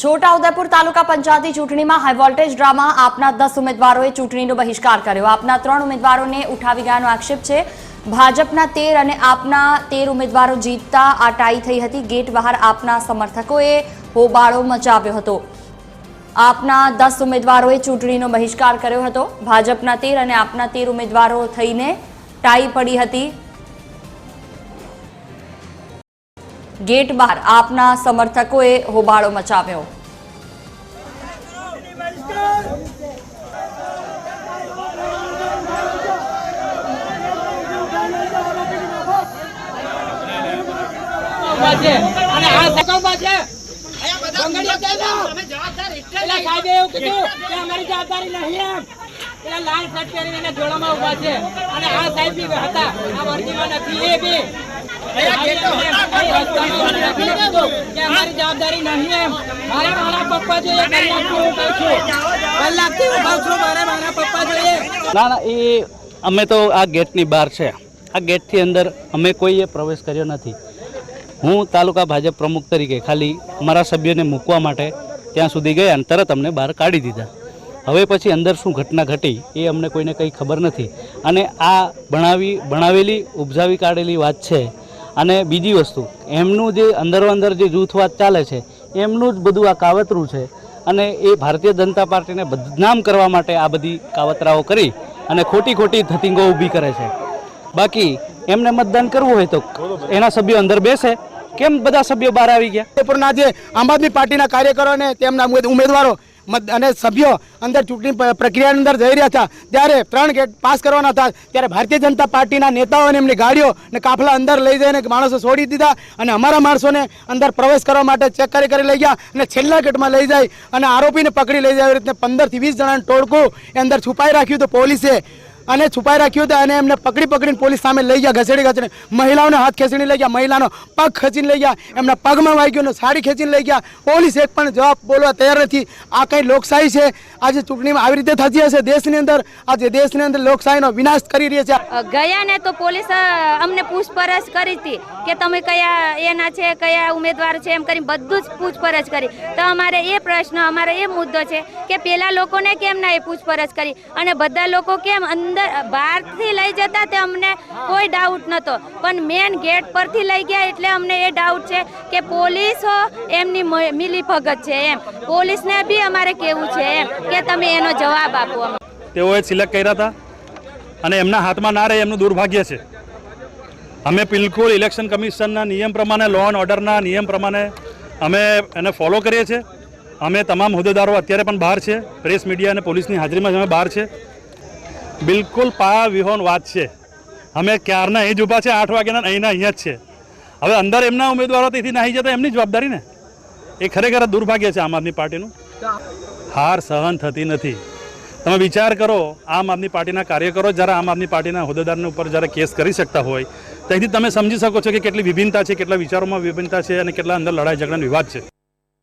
છોટાઉદેપુર તાલુકા પંચાયતી ચૂંટણીમાં high voltage drama આપના 10 ઉમેદવારોએ ચૂંટણીનો બહિષ્કાર કર્યો। આપના 3 ઉમેદવારોને ઉઠાવી ગયાનો આક્ષેપ છે। ભાજપના 13 અને આપના 13 ઉમેદવારો જીતતા આ ટાઈ થઈ હતી। ગેટ બહાર આપના સમર્થકોએ હોબાળો મચાવ્યો હતો। આપના 10 ઉમેદવારોએ ચૂંટણીનો બહિષ્કાર કર્યો હતો। ભાજપના 13 અને આપના 13 ઉમેદવારો થઈને ટાઈ પડી હતી। गेट बार आपना समर्थकों होबाळो मचाव्यो। लाल शर्ट पहरीने जोड़ामां उभा छे અને આ સાહેબ બી હતા આ વર્ગીમાં નથી એ બી કે અમારી જવાબદારી નહીં એમ મારા પપ્પા જોઈએ કલાકથી ઉભા છું મારા પપ્પા જોઈએ ના એ અમે તો આ ગેટની બહાર છે। આ ગેટથી અંદર અમે કોઈએ પ્રવેશ કર્યો નથી। હું તાલુકા ભાજપ પ્રમુખ તરીકે ખાલી અમારા સભ્યોને મૂકવા માટે ત્યાં સુધી ગયા અને તરત અમને બહાર કાઢી દીધા। હવે પછી અંદર શું ઘટના ઘટી એ અમને કોઈને કંઈ ખબર નથી અને આ બનાવેલી ઉપજાવી કાઢેલી વાત છે। અને બીજી વસ્તુ એમનું જે અંદર જે જૂથવાદ ચાલે છે એમનું જ બધું આ કાવતરું છે અને એ ભારતીય જનતા પાર્ટીને બદનામ કરવા માટે આ બધી કાવતરાઓ કરી અને ખોટી ધતિંગો ઊભી કરે છે। બાકી એમને મતદાન કરવું હોય તો એના સભ્યો અંદર બેસે। કેમ બધા સભ્યો બહાર આવી ગયા? જે આમ આદમી પાર્ટીના કાર્યકરો અને તેમના ઉમેદવારો અને સભ્યો અંદર ચૂંટણી પ્રક્રિયાની અંદર જઈ રહ્યા હતા ત્યારે 3 ગેટ પાસ કરવાના હતા ત્યારે ભારતીય જનતા પાર્ટીના નેતાઓ અને એમની ગાડીઓ અને કાફલા અંદર લઈ જઈને માણસો છોડી દીધા અને અમારા માણસોને અંદર પ્રવેશ કરવા માટે ચેક કરી લઈ ગયા અને છેલ્લા ગેટમાં લઈ જાય અને આરોપીને પકડી લઈ જાય। એવી રીતે 15 થી 20 જણાનું ટોળકું એ અંદર છુપાઈ રાખ્યું હતું પોલીસે અને છુપાઈ રાખ્યું હતું અને એમને પકડીને પોલીસ સામે લઈ ગયા ઘસેડી મહિલાઓને હાથ ખેંચીને લઈ ગયા, મહિલાનો પગ ખેંચીને લઈ ગયા, એમના પગમાં વાગ્યું સાડી ખેંચીને લઈ ગયા। પોલીસ એક પણ જવાબ બોલવા તૈયાર નથી। આ કઈ લોકશાહી છે? આજે ચૂંટણીમાં આવી રીતે થતી હશે દેશની અંદર? આજે દેશની અંદર લોકશાહીનો વિનાશ કરી રહી છે। ગયા ને તો પોલીસ અમને પૂછપરછ કરી હતી કે તમે કયા એના છે કયા ઉમેદવાર છે એમ કરી બધું જ પૂછપરછ કરી। તો અમારે એ પ્રશ્ન અમારે એ મુદ્દો છે કે પેલા લોકોને કેમ ના એ પૂછપરછ કરી અને બધા લોકો કેમ અંદર બહારથી લઈ જતા તે અમને કોઈ ડાઉટ નતો પણ મેન ગેટ પરથી લઈ ગયા એટલે અમને એ ડાઉટ છે કે પોલીસ એમની મિલી ભગત છે એમ। પોલીસને બી અમારે કેવું છે એમ કે તમે એનો જવાબ આપો। તેઓએ સિલેક્ટ કર્યા હતા અને એમના હાથમાં ના રહે એમનું દુર્ભાગ્ય છે। અમે બિલકુલ ઇલેક્શન કમિશનના નિયમ પ્રમાણે લો એન્ડ ઓર્ડરના નિયમ પ્રમાણે અમે એને ફોલો કરીએ છીએ। અમે તમામ હોદ્દેદારો અત્યારે પણ બહાર છે, પ્રેસ મીડિયા અને પોલીસની હાજરીમાં જ અમે બહાર છે। બિલકુલ પાયા વિહોણ વાત છે। અમે ક્યારના અહીં જ ઊભા છે 8 વાગ્યાના અહીંયા જ છે। હવે અંદર એમના ઉમેદવારો તેથી નાહી જતા એમની જવાબદારી ને એ ખરેખર દુર્ભાગ્ય છે આમ આદમી પાર્ટીનું। હાર સહન થતી નથી। તમે વિચાર કરો આમ આદમી પાર્ટીના કાર્યકરો જ્યારે આમ આદમી પાર્ટીના હોદ્દેદારના ઉપર જ્યારે કેસ કરી શકતા હોય ત્યાંથી તમે સમજી શકો છો કે કેટલી વિભિન્નતા છે, કેટલા વિચારોમાં વિભિન્નતા છે અને કેટલા અંદર લડાઈ ઝઘડા વિવાદ છે।